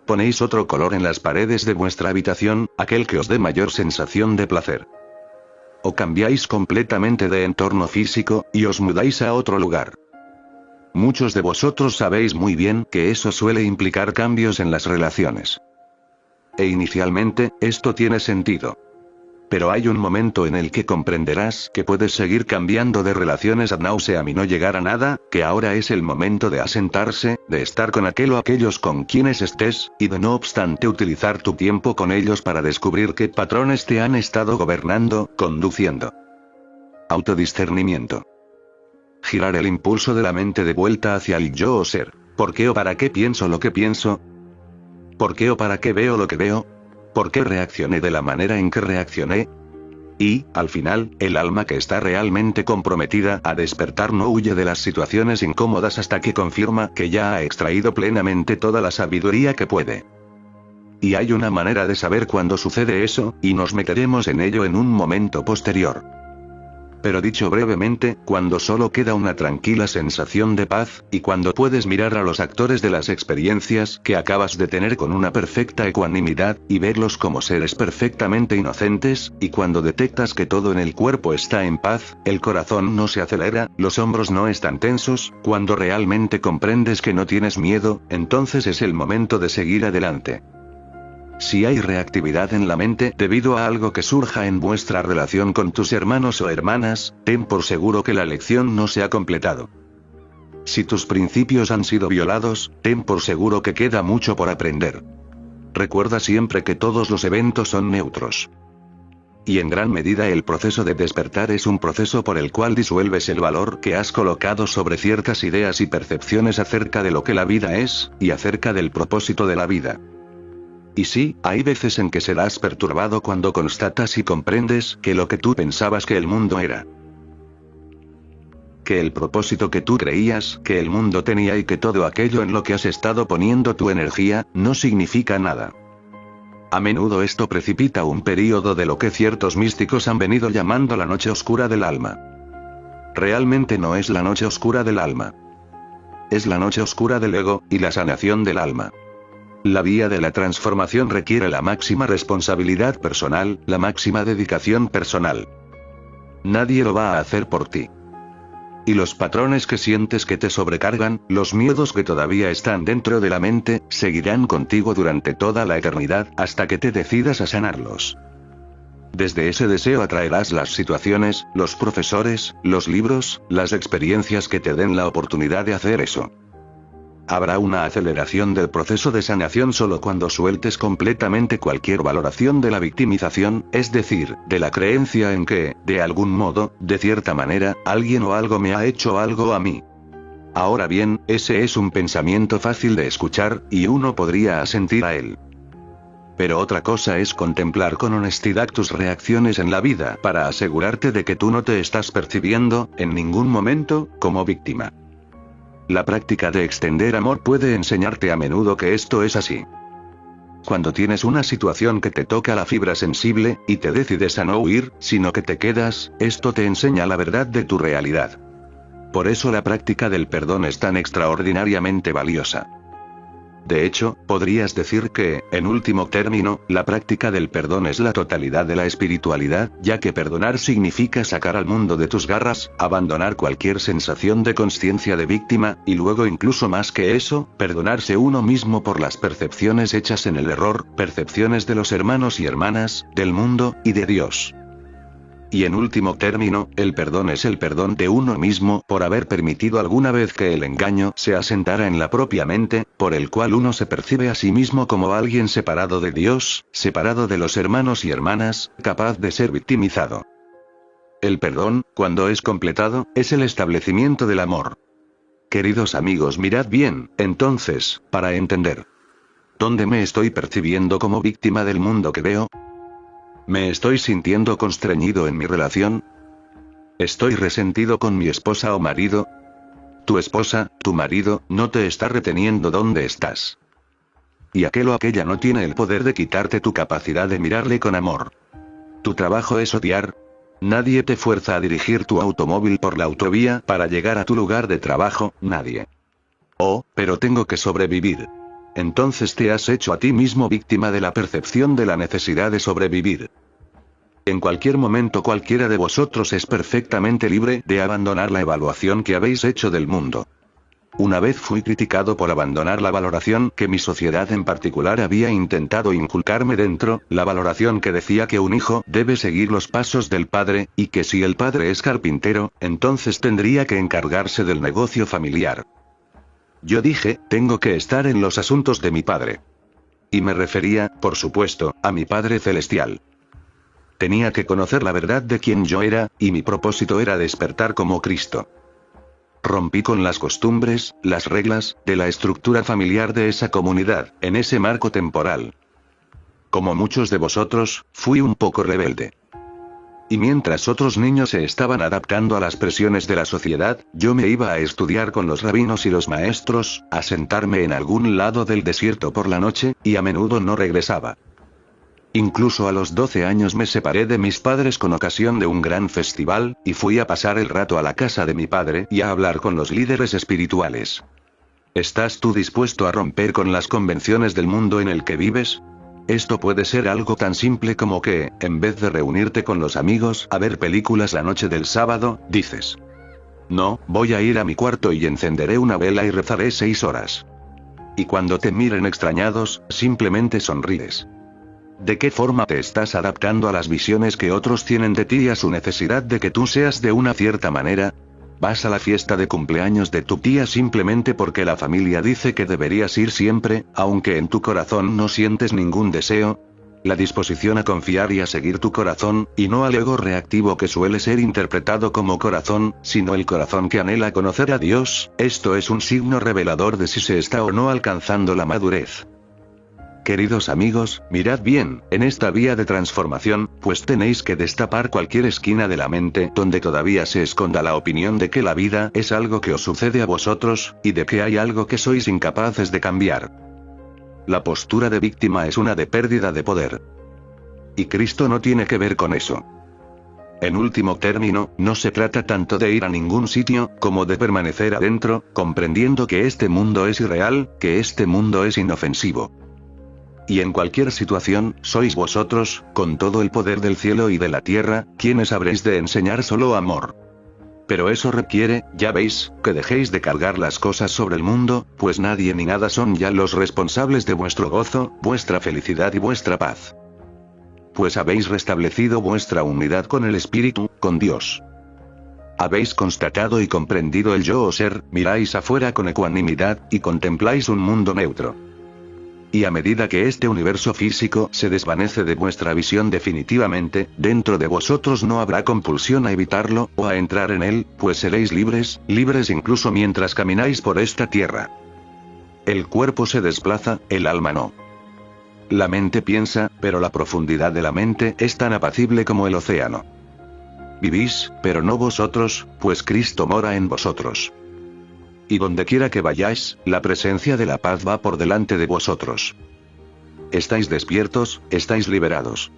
Ponéis otro color en las paredes de vuestra habitación, aquel que os dé mayor sensación de placer. O cambiáis completamente de entorno físico, y os mudáis a otro lugar. Muchos de vosotros sabéis muy bien que eso suele implicar cambios en las relaciones. E inicialmente, esto tiene sentido. Pero hay un momento en el que comprenderás que puedes seguir cambiando de relaciones ad nauseam y no llegar a nada, que ahora es el momento de asentarse, de estar con aquel o aquellos con quienes estés, y de no obstante utilizar tu tiempo con ellos para descubrir qué patrones te han estado gobernando, conduciendo. Autodiscernimiento. Girar el impulso de la mente de vuelta hacia el yo o ser. ¿Por qué o para qué pienso lo que pienso? ¿Por qué o para qué veo lo que veo? ¿Por qué reaccioné de la manera en que reaccioné? Y, al final, el alma que está realmente comprometida a despertar no huye de las situaciones incómodas hasta que confirma que ya ha extraído plenamente toda la sabiduría que puede. Y hay una manera de saber cuándo sucede eso, y nos meteremos en ello en un momento posterior. Pero dicho brevemente, cuando solo queda una tranquila sensación de paz, y cuando puedes mirar a los actores de las experiencias que acabas de tener con una perfecta ecuanimidad, y verlos como seres perfectamente inocentes, y cuando detectas que todo en el cuerpo está en paz, el corazón no se acelera, los hombros no están tensos, cuando realmente comprendes que no tienes miedo, entonces es el momento de seguir adelante. Si hay reactividad en la mente debido a algo que surja en vuestra relación con tus hermanos o hermanas, ten por seguro que la lección no se ha completado. Si tus principios han sido violados, ten por seguro que queda mucho por aprender. Recuerda siempre que todos los eventos son neutros. Y en gran medida el proceso de despertar es un proceso por el cual disuelves el valor que has colocado sobre ciertas ideas y percepciones acerca de lo que la vida es, y acerca del propósito de la vida. Y sí, hay veces en que serás perturbado cuando constatas y comprendes que lo que tú pensabas que el mundo era. Que el propósito que tú creías que el mundo tenía y que todo aquello en lo que has estado poniendo tu energía, no significa nada. A menudo esto precipita un período de lo que ciertos místicos han venido llamando la noche oscura del alma. realmente no es la noche oscura del alma. Es la noche oscura del ego, y la sanación del alma. La vía de la transformación requiere la máxima responsabilidad personal, la máxima dedicación personal. Nadie lo va a hacer por ti. Y los patrones que sientes que te sobrecargan, los miedos que todavía están dentro de la mente, seguirán contigo durante toda la eternidad, hasta que te decidas a sanarlos. Desde ese deseo atraerás las situaciones, los profesores, los libros, las experiencias que te den la oportunidad de hacer eso. Habrá una aceleración del proceso de sanación solo cuando sueltes completamente cualquier valoración de la victimización, es decir, de la creencia en que, de algún modo, de cierta manera, alguien o algo me ha hecho algo a mí. Ahora bien, ese es un pensamiento fácil de escuchar, y uno podría asentir a él. Pero otra cosa es contemplar con honestidad tus reacciones en la vida para asegurarte de que tú no te estás percibiendo, en ningún momento, como víctima. La práctica de extender amor puede enseñarte a menudo que esto es así. Cuando tienes una situación que te toca la fibra sensible, y te decides a no huir, sino que te quedas, esto te enseña la verdad de tu realidad. Por eso la práctica del perdón es tan extraordinariamente valiosa. De hecho, podrías decir que, en último término, la práctica del perdón es la totalidad de la espiritualidad, ya que perdonar significa sacar al mundo de tus garras, abandonar cualquier sensación de conciencia de víctima, y luego incluso más que eso, perdonarse uno mismo por las percepciones hechas en el error, percepciones de los hermanos y hermanas, del mundo, y de Dios. Y en último término, el perdón es el perdón de uno mismo por haber permitido alguna vez que el engaño se asentara en la propia mente, por el cual uno se percibe a sí mismo como alguien separado de Dios, separado de los hermanos y hermanas, capaz de ser victimizado. El perdón, cuando es completado, es el establecimiento del amor. Queridos amigos, mirad bien, entonces, para entender. ¿Dónde me estoy percibiendo como víctima del mundo que veo? ¿Me estoy sintiendo constreñido en mi relación? ¿Estoy resentido con mi esposa o marido? Tu esposa, tu marido, no te está reteniendo donde estás. Y aquel o aquella no tiene el poder de quitarte tu capacidad de mirarle con amor. ¿Tu trabajo es odiar? Nadie te fuerza a dirigir tu automóvil por la autovía para llegar a tu lugar de trabajo, nadie. Oh, pero tengo que sobrevivir. Entonces te has hecho a ti mismo víctima de la percepción de la necesidad de sobrevivir. En cualquier momento cualquiera de vosotros es perfectamente libre de abandonar la evaluación que habéis hecho del mundo. Una vez fui criticado por abandonar la valoración que mi sociedad en particular había intentado inculcarme dentro, la valoración que decía que un hijo debe seguir los pasos del padre, y que si el padre es carpintero, entonces tendría que encargarse del negocio familiar. Yo dije, tengo que estar en los asuntos de mi padre. Y me refería, por supuesto, a mi Padre Celestial. Tenía que conocer la verdad de quién yo era, y mi propósito era despertar como Cristo. Rompí con las costumbres, las reglas, de la estructura familiar de esa comunidad, en ese marco temporal. Como muchos de vosotros, fui un poco rebelde. Y mientras otros niños se estaban adaptando a las presiones de la sociedad, yo me iba a estudiar con los rabinos y los maestros, a sentarme en algún lado del desierto por la noche, y a menudo no regresaba. Incluso a los 12 años me separé de mis padres con ocasión de un gran festival, y fui a pasar el rato a la casa de mi padre y a hablar con los líderes espirituales. ¿Estás tú dispuesto a romper con las convenciones del mundo en el que vives? Esto puede ser algo tan simple como que, en vez de reunirte con los amigos a ver películas la noche del sábado, dices: no, voy a ir a mi cuarto y encenderé una vela y rezaré 6 horas. Y cuando te miren extrañados, simplemente sonríes. ¿De qué forma te estás adaptando a las visiones que otros tienen de ti y a su necesidad de que tú seas de una cierta manera? ¿Vas a la fiesta de cumpleaños de tu tía simplemente porque la familia dice que deberías ir siempre, aunque en tu corazón no sientes ningún deseo? La disposición a confiar y a seguir tu corazón, y no al ego reactivo que suele ser interpretado como corazón, sino el corazón que anhela conocer a Dios, esto es un signo revelador de si se está o no alcanzando la madurez. Queridos amigos, mirad bien, en esta vía de transformación, pues tenéis que destapar cualquier esquina de la mente donde todavía se esconda la opinión de que la vida es algo que os sucede a vosotros, y de que hay algo que sois incapaces de cambiar. La postura de víctima es una de pérdida de poder. Y Cristo no tiene que ver con eso. En último término, no se trata tanto de ir a ningún sitio, como de permanecer adentro, comprendiendo que este mundo es irreal, que este mundo es inofensivo. Y en cualquier situación, sois vosotros, con todo el poder del cielo y de la tierra, quienes habréis de enseñar solo amor. Pero eso requiere, ya veis, que dejéis de cargar las cosas sobre el mundo, pues nadie ni nada son ya los responsables de vuestro gozo, vuestra felicidad y vuestra paz. Pues habéis restablecido vuestra unidad con el Espíritu, con Dios. Habéis constatado y comprendido el yo o ser, miráis afuera con ecuanimidad, y contempláis un mundo neutro. Y a medida que este universo físico se desvanece de vuestra visión definitivamente, dentro de vosotros no habrá compulsión a evitarlo, o a entrar en él, pues seréis libres, libres incluso mientras camináis por esta tierra. El cuerpo se desplaza, el alma no. La mente piensa, pero la profundidad de la mente es tan apacible como el océano. Vivís, pero no vosotros, pues Cristo mora en vosotros. Y dondequiera que vayáis, la presencia de la paz va por delante de vosotros. Estáis despiertos, estáis liberados.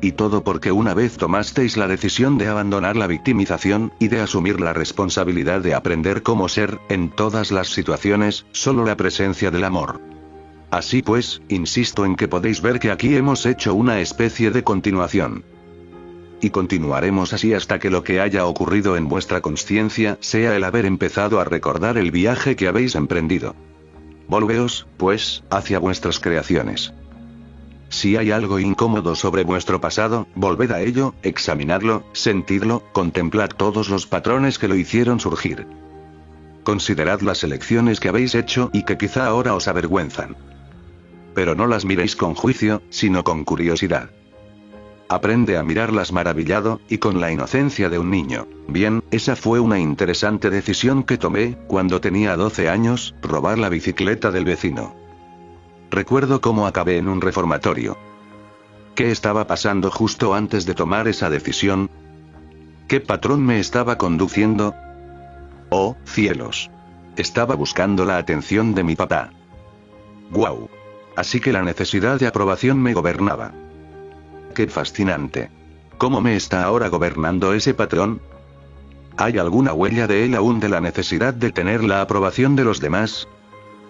Y todo porque una vez tomasteis la decisión de abandonar la victimización, y de asumir la responsabilidad de aprender cómo ser, en todas las situaciones, solo la presencia del amor. Así pues, insisto en que podéis ver que aquí hemos hecho una especie de continuación. Y continuaremos así hasta que lo que haya ocurrido en vuestra consciencia sea el haber empezado a recordar el viaje que habéis emprendido. Volveos, pues, hacia vuestras creaciones. Si hay algo incómodo sobre vuestro pasado, volved a ello, examinadlo, sentidlo, contemplad todos los patrones que lo hicieron surgir. Considerad las elecciones que habéis hecho y que quizá ahora os avergüenzan. Pero no las miréis con juicio, sino con curiosidad. Aprende a mirarlas maravillado, y con la inocencia de un niño. Bien, esa fue una interesante decisión que tomé, cuando tenía 12 años, robar la bicicleta del vecino. Recuerdo cómo acabé en un reformatorio. ¿Qué estaba pasando justo antes de tomar esa decisión? ¿Qué patrón me estaba conduciendo? ¡Oh, cielos! Estaba buscando la atención de mi papá. ¡Guau! Así que la necesidad de aprobación me gobernaba. ¡Qué fascinante! ¿Cómo me está ahora gobernando ese patrón? ¿Hay alguna huella de él aún de la necesidad de tener la aprobación de los demás?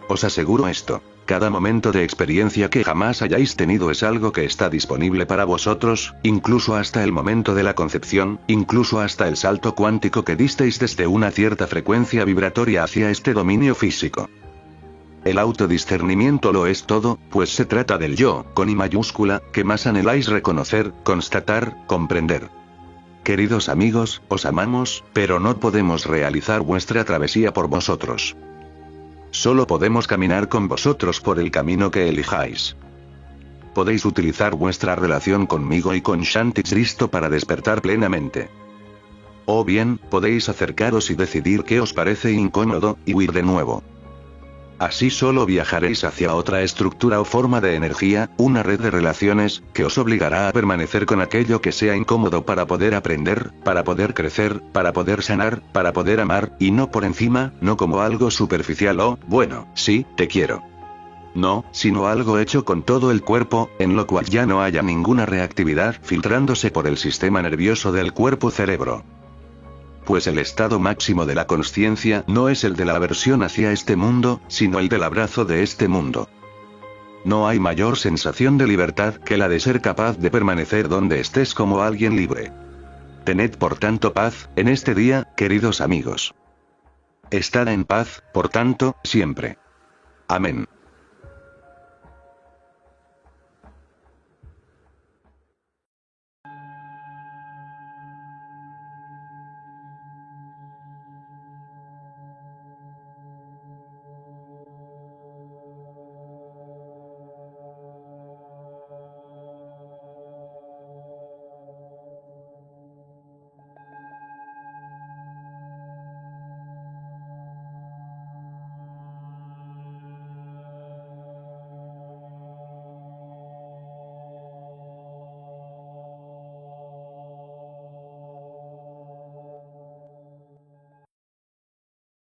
Os aseguro esto. Cada momento de experiencia que jamás hayáis tenido es algo que está disponible para vosotros, incluso hasta el momento de la concepción, incluso hasta el salto cuántico que disteis desde una cierta frecuencia vibratoria hacia este dominio físico. El autodiscernimiento lo es todo, pues se trata del yo, con I mayúscula, que más anheláis reconocer, constatar, comprender. Queridos amigos, os amamos, pero no podemos realizar vuestra travesía por vosotros. Solo podemos caminar con vosotros por el camino que elijáis. Podéis utilizar vuestra relación conmigo y con Shanti Cristo para despertar plenamente. O bien, podéis acercaros y decidir qué os parece incómodo, y huir de nuevo. Así solo viajaréis hacia otra estructura o forma de energía, una red de relaciones, que os obligará a permanecer con aquello que sea incómodo para poder aprender, para poder crecer, para poder sanar, para poder amar, y no por encima, no como algo superficial o, bueno, sí, te quiero. No, sino algo hecho con todo el cuerpo, en lo cual ya no haya ninguna reactividad filtrándose por el sistema nervioso del cuerpo-cerebro. Pues el estado máximo de la consciencia no es el de la aversión hacia este mundo, sino el del abrazo de este mundo. No hay mayor sensación de libertad que la de ser capaz de permanecer donde estés como alguien libre. Tened por tanto paz, en este día, queridos amigos. Estad en paz, por tanto, siempre. Amén.